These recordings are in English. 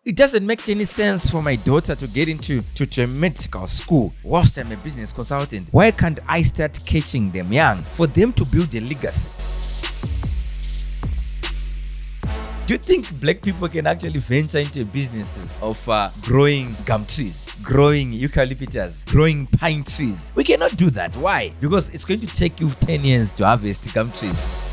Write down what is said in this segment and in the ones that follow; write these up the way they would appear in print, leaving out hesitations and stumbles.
It doesn't make any sense for my daughter to get into a medical school whilst I'm a business consultant. Why can't I start catching them young for them to build a legacy? Do you think black people can actually venture into a business of growing gum trees, growing eucalyptus, growing pine trees? We cannot do that. Why? Because it's going to take you 10 years to harvest gum trees.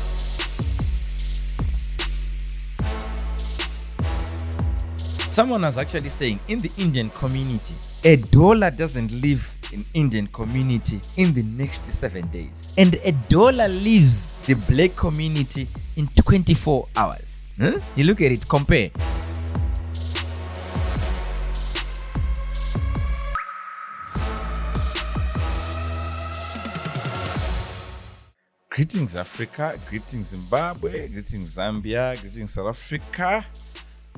Someone was actually saying in the Indian community, $1 doesn't live in Indian community in the next 7 days. And $1 leaves the black community in 24 hours. You look at it, compare. Greetings Africa, greetings Zimbabwe, greetings Zambia, greetings South Africa.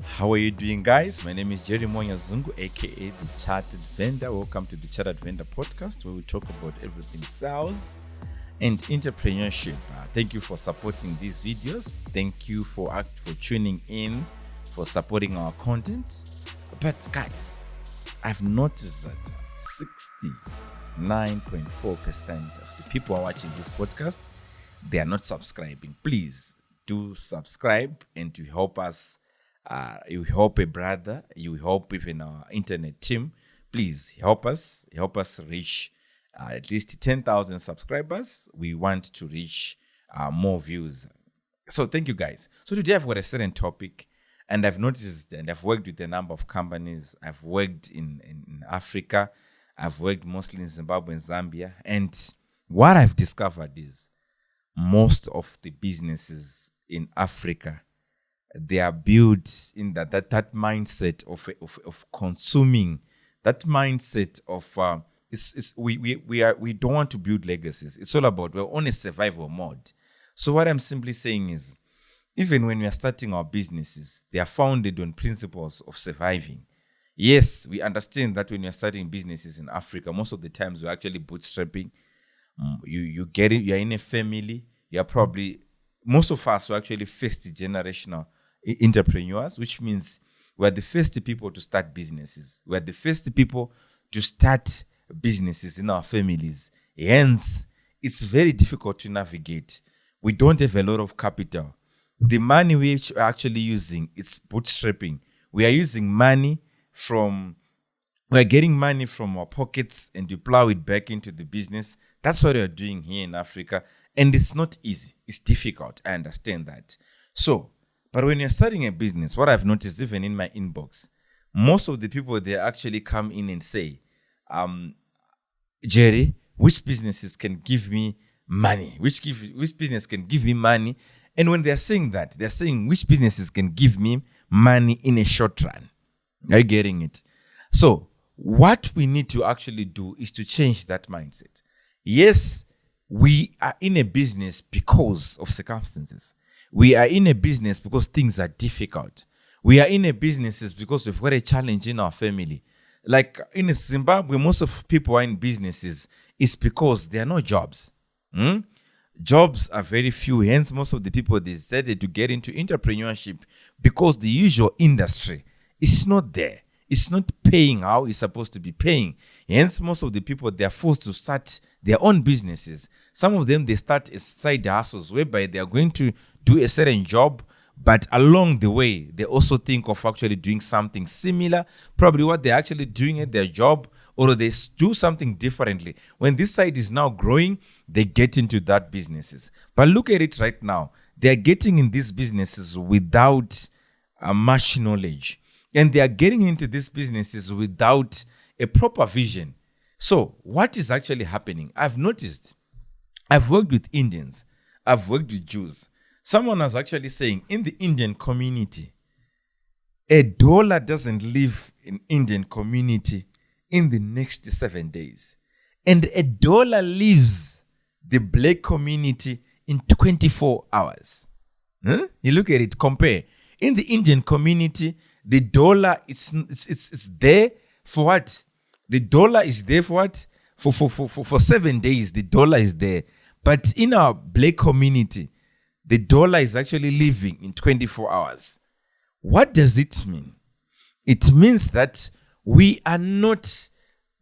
How are you doing, guys? My name is Jerry Monya Zungu, aka the Chartered Vendor. Welcome to the Chartered Vendor podcast, where we talk about everything sales and entrepreneurship. Thank you for supporting these videos. Thank you for tuning in, for supporting our content. But guys, I've noticed that 69.4% of the people who are watching this podcast, they are not subscribing. Please do subscribe, and to help us. You help a brother, you help even our internet team. Please help us reach at least 10,000 subscribers. We want to reach more views. So thank you, guys. So today I've got a certain topic, and I've noticed, and I've worked with a number of companies. I've worked in Africa. I've worked mostly in Zimbabwe and Zambia. And what I've discovered is most of the businesses in Africa, they are built in that mindset of consuming, that mindset of we don't want to build legacies. It's all about, we're on a survival mode. So what I'm simply saying is, even when we are starting our businesses, they are founded on principles of surviving. Yes, we understand that when you're starting businesses in Africa, most of the times we're actually bootstrapping. You get it, you're in a family, you're probably, most of us are actually first generational entrepreneurs, which means we're the first people to start businesses. We're the first people to start businesses in our families. Hence, it's very difficult to navigate. We don't have a lot of capital. The money which we're actually using, it's bootstrapping. We are using money we're getting money from our pockets and you plow it back into the business. That's what we're doing here in Africa. And it's not easy. It's difficult. I understand that. But when you're starting a business, what I've noticed even in my inbox, most of the people, they actually come in and say, Jerry, which businesses can give me money? Which business can give me money? And when they're saying that, they're saying which businesses can give me money in a short run. Are you getting it? So what we need to actually do is to change that mindset. Yes, we are in a business because of circumstances. We are in a business because things are difficult. We are in a business because we've got a challenge in our family. Like in Zimbabwe, most of people are in businesses is because there are no jobs. Jobs are very few. Hence, most of the people decided to get into entrepreneurship because the usual industry is not there. It's not paying how it's supposed to be paying. Hence, most of the people, they are forced to start their own businesses. Some of them, they start as side hustles whereby they are going to do a certain job, but along the way, they also think of actually doing something similar, probably what they're actually doing at their job, or they do something differently. When this side is now growing, they get into that businesses. But look at it right now. They're getting in these businesses without much knowledge. And they are getting into these businesses without a proper vision. So what is actually happening? I've noticed, I've worked with Indians, I've worked with Jews. Someone was actually saying in the Indian community, $1 doesn't live in Indian community in the next 7 days. And $1 leaves the black community in 24 hours. You look at it, compare. In the Indian community, the dollar is there for what? The dollar is there for what? For 7 days, the dollar is there. But in our black community, the dollar is actually living in 24 hours. What does it mean? It means that we are not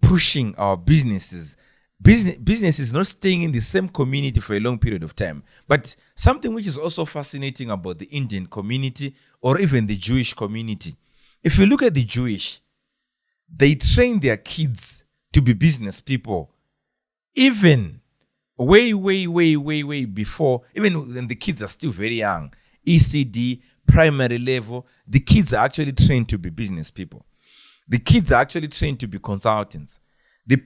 pushing our businesses. Business is not staying in the same community for a long period of time. But something which is also fascinating about the Indian community or even the Jewish community, if you look at the Jewish, they train their kids to be business people, even way before, even when the kids are still very young, ECD, primary level, the kids are actually trained to be business people. The kids are actually trained to be consultants. The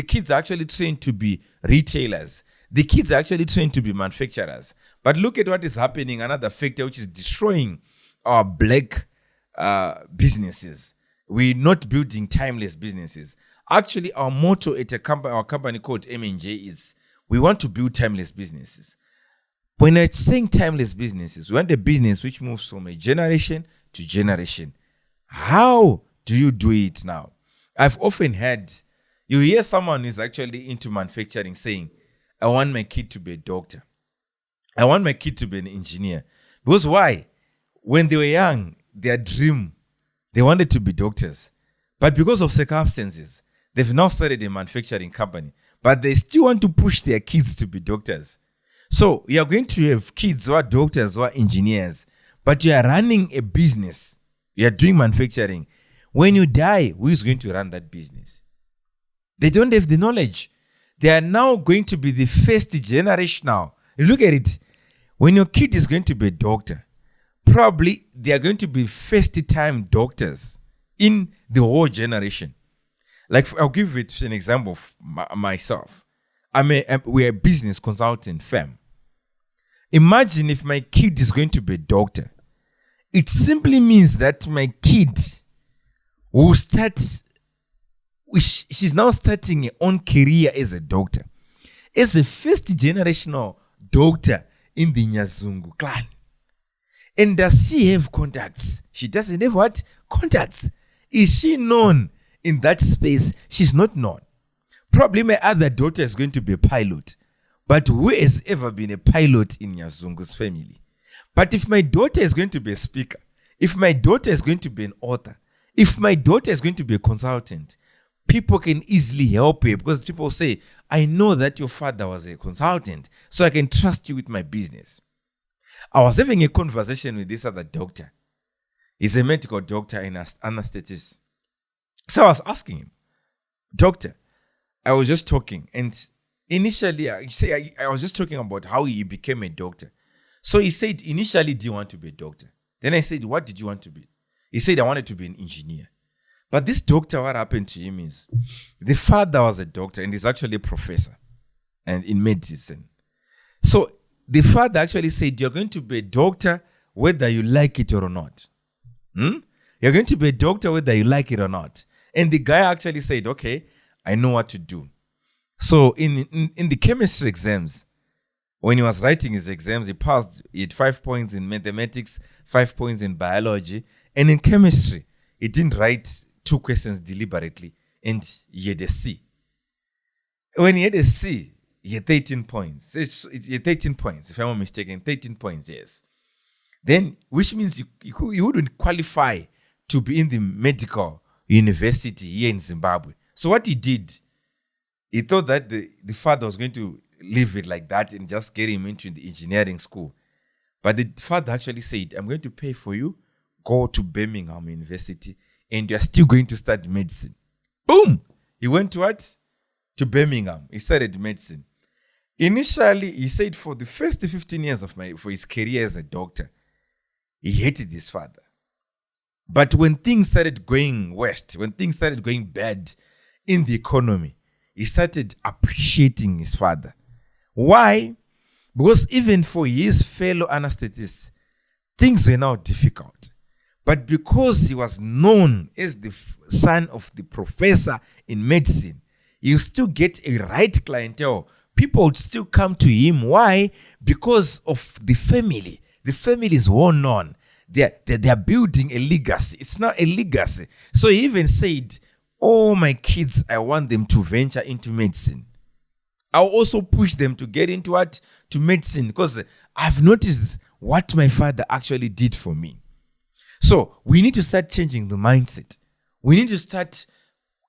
kids are actually trained to be retailers. The kids are actually trained to be manufacturers. But look at what is happening, another factor which is destroying our black businesses. We're not building timeless businesses. Actually, our motto at our company called M&J is, we want to build timeless businesses. When I'm saying timeless businesses, we want a business which moves from a generation to generation. How do you do it now? I've often heard, you hear someone who's actually into manufacturing saying, I want my kid to be a doctor. I want my kid to be an engineer. Because why? When they were young, their dream, they wanted to be doctors. But because of circumstances, they've now started a manufacturing company. But they still want to push their kids to be doctors. So you are going to have kids who are doctors, who are engineers, but you are running a business. You are doing manufacturing. When you die, who is going to run that business? They don't have the knowledge. They are now going to be the first generation now. Look at it. When your kid is going to be a doctor, probably they are going to be first-time doctors in the whole generation. Like, I'll give it an example of myself. We're a business consulting firm. Imagine if my kid is going to be a doctor. It simply means that my kid will start, she's now starting her own career as a doctor. As a first generational doctor in the Nyazungu clan. And does she have contacts? She doesn't have what? Contacts. Is she known in that space? She's not known. Probably my other daughter is going to be a pilot. But who has ever been a pilot in Nyazungu's family? But if my daughter is going to be a speaker, if my daughter is going to be an author, if my daughter is going to be a consultant, people can easily help her because people say, I know that your father was a consultant, so I can trust you with my business. I was having a conversation with this other doctor. He's a medical doctor and anesthetist. So I was asking him, doctor, I was just talking, and initially I was just talking about how he became a doctor. So he said, initially, do you want to be a doctor? Then I said, what did you want to be? He said, I wanted to be an engineer. But this doctor, what happened to him is, the father was a doctor and he's actually a professor and in medicine. So the father actually said, you're going to be a doctor whether you like it or not. You're going to be a doctor whether you like it or not. And the guy actually said, okay, I know what to do. So in the chemistry exams, when he was writing his exams, he passed. He had 5 points in mathematics, 5 points in biology. And in chemistry, he didn't write 2 questions deliberately, and he had a C. When he had a C, he had 13 points. He had 13 points, if I'm not mistaken, 13 points, yes. Then, which means you wouldn't qualify to be in the medical university here in Zimbabwe. So what he did, he thought that the father was going to leave it like that and just get him into the engineering school. But the father actually said, I'm going to pay for you, go to Birmingham University, and you're still going to study medicine. Boom! He went to what? To Birmingham. He studied medicine. Initially, he said for the first 15 years for his career as a doctor, he hated his father. But when things started going west, when things started going bad in the economy, he started appreciating his father. Why? Because even for his fellow anesthetists, things were now difficult. But because he was known as the son of the professor in medicine, you still get a right clientele. People would still come to him. Why? Because of the family. The family is well known. They're building a legacy. It's not a legacy. So he even said, oh, my kids, I want them to venture into medicine. I'll also push them to get into what? To medicine, because I've noticed what my father actually did for me. So we need to start changing the mindset. We need to start.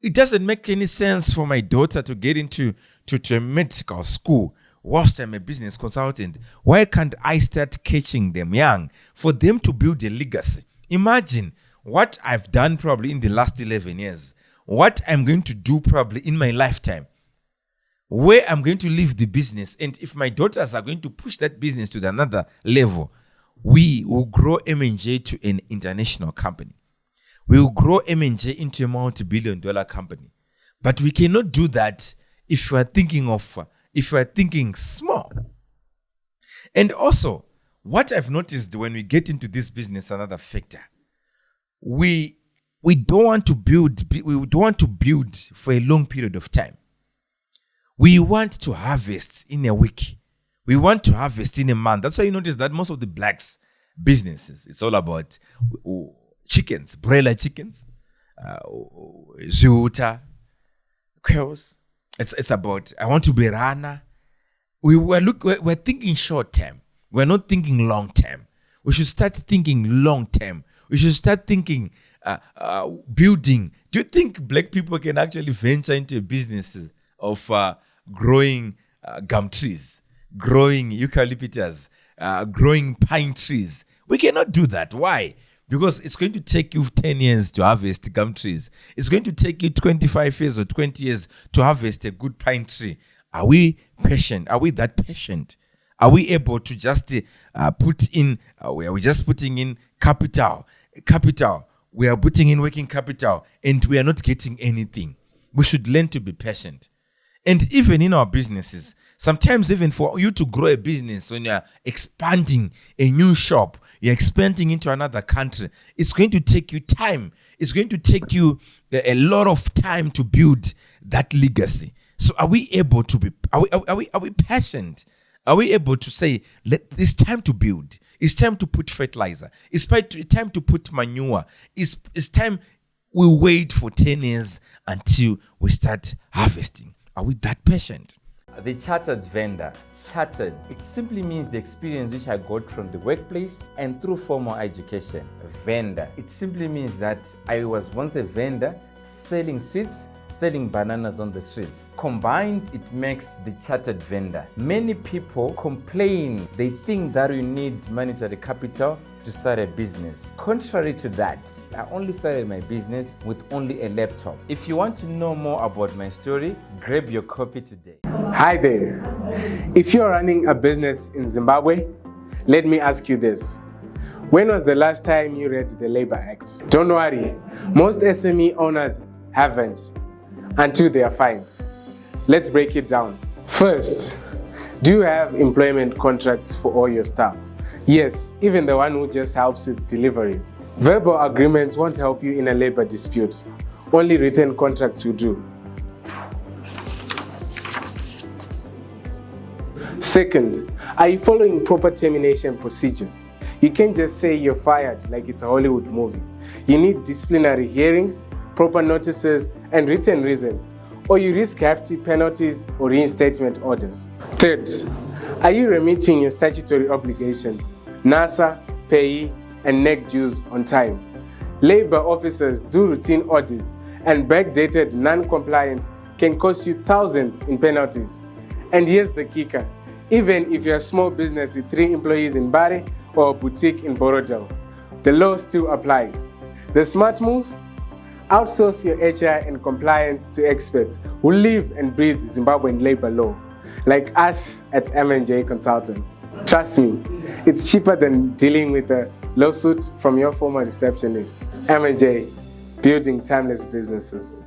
It doesn't make any sense for my daughter to get into to a medical school whilst I'm a business consultant. Why can't I start catching them young for them to build a legacy? Imagine what I've done probably in the last 11 years, what I'm going to do probably in my lifetime, where I'm going to leave the business. And if my daughters are going to push that business to another level, we will grow M&J to an international company. We will grow M&J into a multi-billion-dollar company. But we cannot do that if you are thinking small. And also, what I've noticed when we get into this business, another factor, we don't want to build for a long period of time. We want to harvest in a week. We want to harvest in a month. That's why you notice that most of the blacks businesses, it's all about chickens, broiler chickens, Zuta, quails. It's about, I want to be runner. We're thinking short term. We're not thinking long term. We should start thinking long term. We should start thinking building. Do you think black people can actually venture into a business of growing gum trees, growing eucalyptus, growing pine trees? We cannot do that. Why? Because it's going to take you 10 years to harvest gum trees. It's going to take you 25 years or 20 years to harvest a good pine tree. Are we patient? Are we that patient? Are we able to just put in, are we just putting in capital? We are putting in working capital and we are not getting anything. We should learn to be patient. And even in our businesses, sometimes even for you to grow a business, when you're expanding a new shop, you're expanding into another country, it's going to take you time. It's going to take you a lot of time to build that legacy. So are we able to be, are we patient? Are we able to say, it's time to build. It's time to put fertilizer. It's time to put manure. It's time we wait for 10 years until we start harvesting. Are we that patient? The chartered vendor. Chartered, it simply means the experience which I got from the workplace and through formal education. Vendor, it simply means that I was once a vendor selling sweets, selling bananas on the streets. Combined, it makes the chartered vendor. Many people complain, they think that you need monetary capital to start a business. Contrary to that, I only started my business with only a laptop. If you want to know more about my story, grab your copy today. Hi there. If you're running a business in Zimbabwe, let me ask you this. When was the last time you read the Labor Act? Don't worry, most SME owners haven't until they are fined. Let's break it down. First, do you have employment contracts for all your staff? Yes, even the one who just helps with deliveries. Verbal agreements won't help you in a labor dispute. Only written contracts will do. Second, are you following proper termination procedures? You can't just say you're fired like it's a Hollywood movie. You need disciplinary hearings, proper notices, and written reasons, or you risk hefty penalties or reinstatement orders. Third, are you remitting your statutory obligations, NASA, payee, and NEC dues on time? Labor officers do routine audits, and backdated non-compliance can cost you thousands in penalties. And here's the kicker. Even if you're a small business with 3 employees in Bari or a boutique in Borodale, the law still applies. The smart move? Outsource your HR and compliance to experts who live and breathe Zimbabwean labor law, like us at M&J Consultants. Trust me, it's cheaper than dealing with a lawsuit from your former receptionist. M&J, building timeless businesses.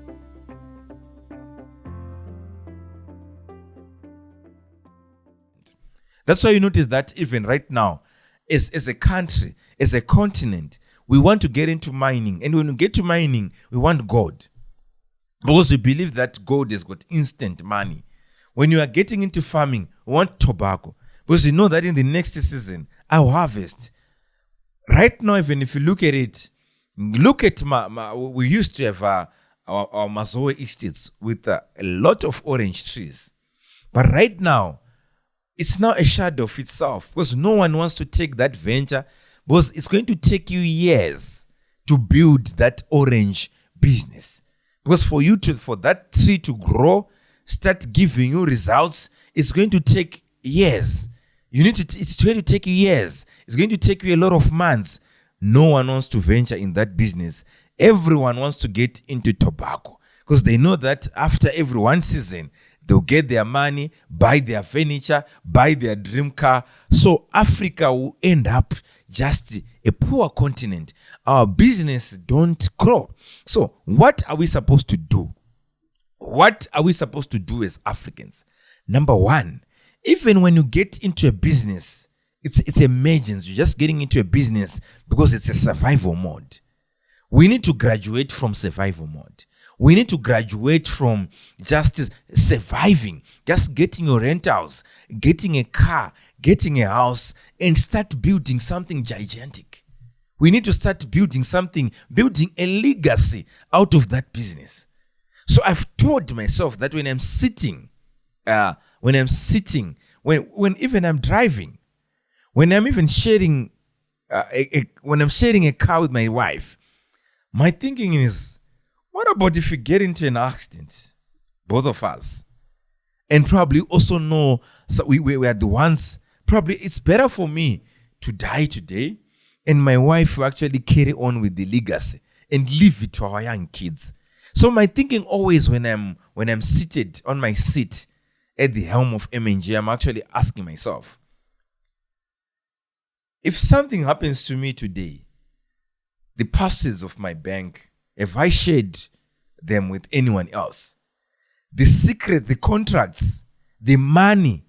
That's why you notice that even right now, as a country, as a continent, we want to get into mining. And when we get to mining, we want gold. Because we believe that gold has got instant money. When you are getting into farming, we want tobacco. Because you know that in the next season, I'll harvest. Right now, even if you look at it, look at we used to have our Mazoe estates with a lot of orange trees. But right now, it's now a shadow of itself because no one wants to take that venture because it's going to take you years to build that orange business. Because for that tree to grow, start giving you results, it's going to take years. It's going to take you years. It's going to take you a lot of months. No one wants to venture in that business. Everyone wants to get into tobacco because they know that after every one season, they'll get their money, buy their furniture, buy their dream car. So Africa will end up just a poor continent. Our business don't grow. So what are we supposed to do? What are we supposed to do as Africans? Number one, even when you get into a business, it's emergence. You're just getting into a business because it's a survival mode. We need to graduate from survival mode. We need to graduate from just surviving, just getting your rentals, getting a car, getting a house, and start building something gigantic. We need to start building something, building a legacy out of that business. So I've told myself that when I'm sitting, when even I'm driving, when I'm even sharing, when I'm sharing a car with my wife, my thinking is, what about if we get into an accident, both of us, and probably also know so we are the ones, probably it's better for me to die today and my wife will actually carry on with the legacy and leave it to our young kids. So my thinking always when I'm seated on my seat at the helm of M&G, I'm actually asking myself, if something happens to me today, the passwords of my bank, have I shared them with anyone else? The secret, the contracts, the money,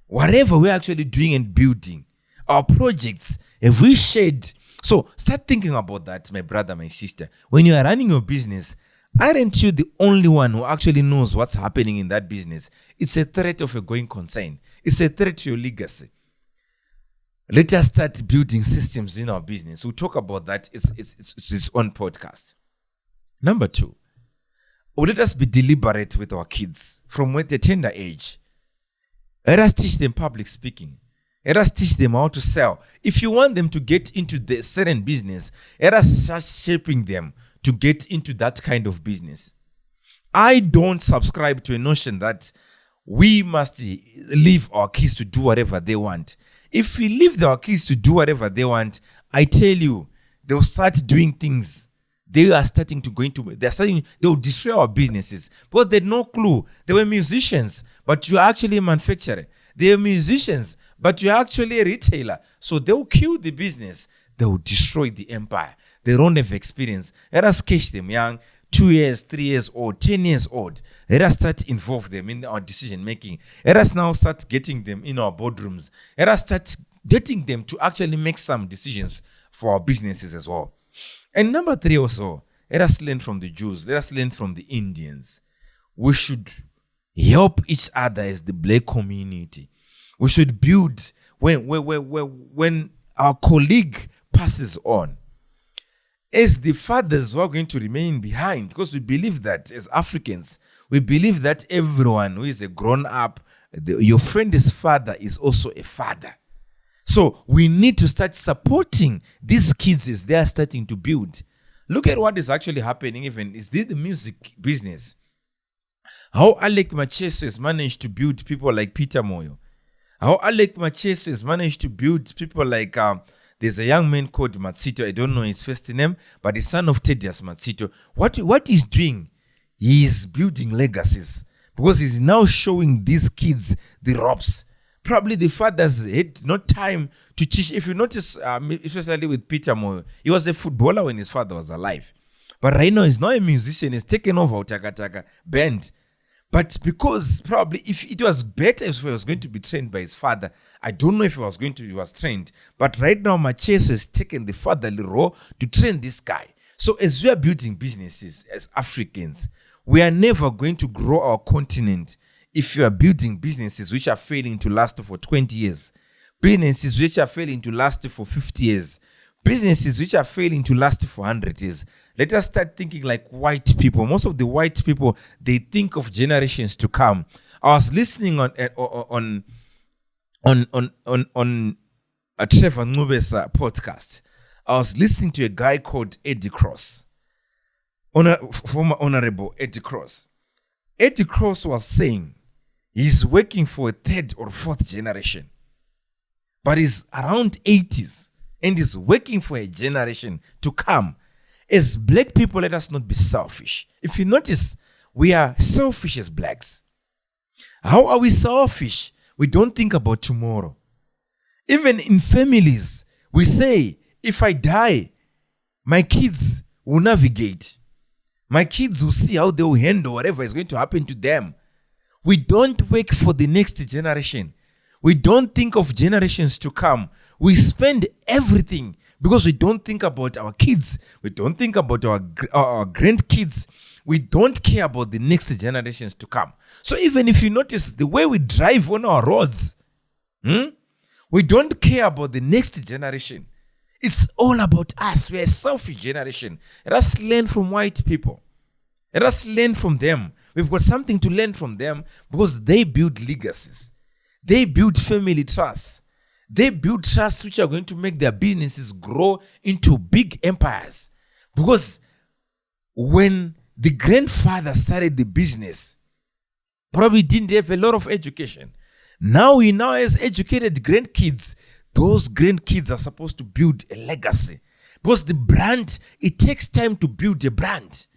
whatever we're actually doing and building, our projects, have we shared? So start thinking about that, my brother, my sister. When you are running your business, aren't you the only one who actually knows what's happening in that business? It's a threat of a going concern. It's a threat to your legacy. Let us start building systems in our business. We'll talk about that. It's its own podcast. Number two, let us be deliberate with our kids from a tender age. Let us teach them public speaking. Let us teach them how to sell. If you want them to get into the certain business, let us start shaping them to get into that kind of business. I don't subscribe to a notion that we must leave our kids to do whatever they want. If we leave our kids to do whatever they want, I tell you, they'll start doing things. They'll destroy our businesses. But they had no clue. They were musicians, but you're actually a manufacturer. They are musicians, but you're actually a retailer. So they'll kill the business. They'll destroy the empire. They don't have experience. Let us catch them young, 2 years, 3 years old, 10 years old. Let us start involve them in our decision making. Let us now start getting them in our boardrooms. Let us start getting them to actually make some decisions for our businesses as well. And number three also, let us learn from the Jews. Let us learn from the Indians. We should help each other as the black community. We should build when our colleague passes on. As the fathers who are going to remain behind, because we believe that as Africans, we believe that everyone who is a grown up, your friend's father is also a father. So we need to start supporting these kids as they are starting to build. Look at what is actually happening even. Is this the music business? How Alec Macheso has managed to build people like Peter Moyo. How Alec Macheso has managed to build people like, there's a young man called Matsito. I don't know his first name, but the son of Thaddeus Matsito. What he's doing, he is building legacies because he's now showing these kids the ropes. Probably the fathers had no time to teach. If you notice, especially with Peter Moyo, he was a footballer when his father was alive. But right now, he's not a musician. He's taken over Utakataka band. But because probably if it was better if he was going to be trained by his father, I don't know if he was trained. But right now, Macheso has taken the fatherly role to train this guy. So as we are building businesses as Africans, we are never going to grow our continent if you are building businesses which are failing to last for 20 years, businesses which are failing to last for 50 years, businesses which are failing to last for 100 years. Let us start thinking like white people. Most of the white people, they think of generations to come. I was listening on a Trevor Ngube's podcast, I was listening to a guy called Eddie Cross, former Honorable Eddie Cross. Eddie Cross was saying he's working for a third or fourth generation, but he's around 80s and is working for a generation to come. As black people, let us not be selfish. If you notice, we are selfish as blacks. How are we selfish? We don't think about tomorrow. Even in families, we say, if I die, my kids will navigate. My kids will see how they will handle whatever is going to happen to them. We don't work for the next generation. We don't think of generations to come. We spend everything because we don't think about our kids. We don't think about our grandkids. We don't care about the next generations to come. So even if you notice the way we drive on our roads, we don't care about the next generation. It's all about us. We are a selfish generation. Let us learn from white people. Let us learn from them. We've got something to learn from them because they build legacies. They build family trust. They build trusts which are going to make their businesses grow into big empires. Because when the grandfather started the business, probably didn't have a lot of education. Now he has educated grandkids. Those grandkids are supposed to build a legacy. Because the brand, it takes time to build a brand.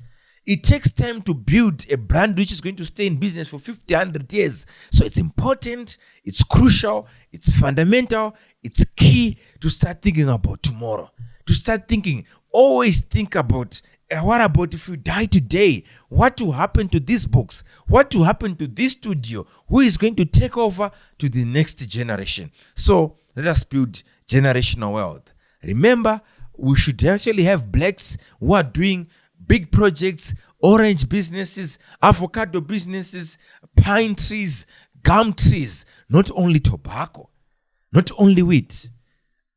It takes time to build a brand which is going to stay in business for 50, 100 years. So it's important, it's crucial, it's fundamental, it's key to start thinking about tomorrow. To start thinking, always think about, what about if you die today? What will happen to these books? What will happen to this studio? Who is going to take over to the next generation? So let us build generational wealth. Remember, we should actually have blacks who are doing big projects, orange businesses, avocado businesses, pine trees, gum trees, not only tobacco, not only wheat,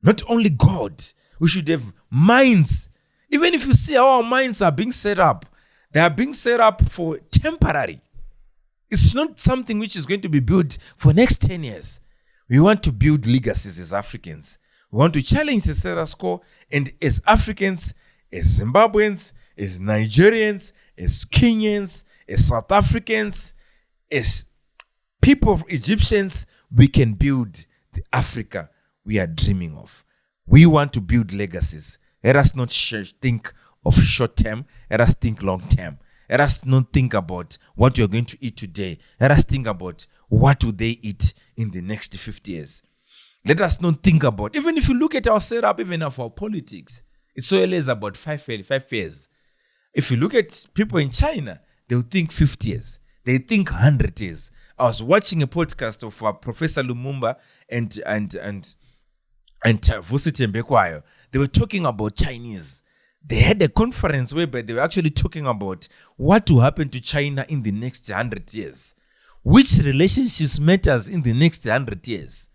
not only gold. We should have mines. Even if you see how our mines are being set up, they are being set up for temporary. It's not something which is going to be built for next 10 years. We want to build legacies as Africans. We want to challenge the status quo, and as Africans, as Zimbabweans, as Nigerians, as Kenyans, as South Africans, as people of Egyptians, we can build the Africa we are dreaming of. We want to build legacies. Let us not think of short term. Let us think long term. Let us not think about what you're going to eat today. Let us think about what will they eat in the next 50 years. Let us not think about, even if you look at our setup, even of our politics, it's always about 5 years. If you look at people in China, they'll think 50 years. They think 100 years. I was watching a podcast of Professor Lumumba and Vusiti Mbekwayo. They were talking about Chinese. They had a conference whereby they were actually talking about what will happen to China in the next 100 years. Which relationships matters in the next 100 years.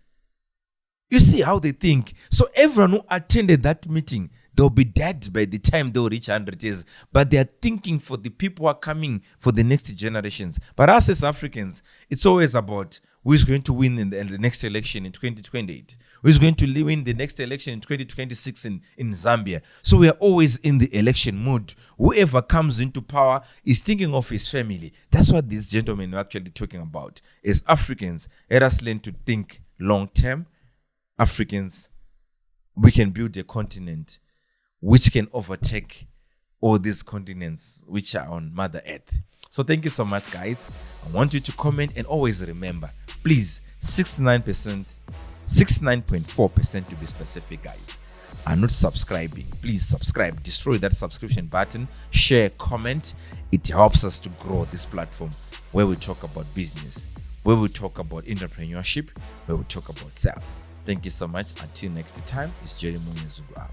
You see how they think. So everyone who attended that meeting, they'll be dead by the time they'll reach 100 years. But they are thinking for the people who are coming for the next generations. But us as Africans, it's always about who is going to win in the next election in 2028. Who is going to win the next election in 2026 in Zambia. So we are always in the election mood. Whoever comes into power is thinking of his family. That's what these gentlemen are actually talking about. As Africans, let us learn to think long term. Africans, we can build a continent which can overtake all these continents which are on Mother Earth. So thank you so much, guys. I want you to comment and always remember, please, 69.4% to be specific, guys, are not subscribing. Please subscribe. Destroy that subscription button. Share, comment. It helps us to grow this platform where we talk about business, where we talk about entrepreneurship, where we talk about sales. Thank you so much. Until next time, it's Jeremy Zugu out.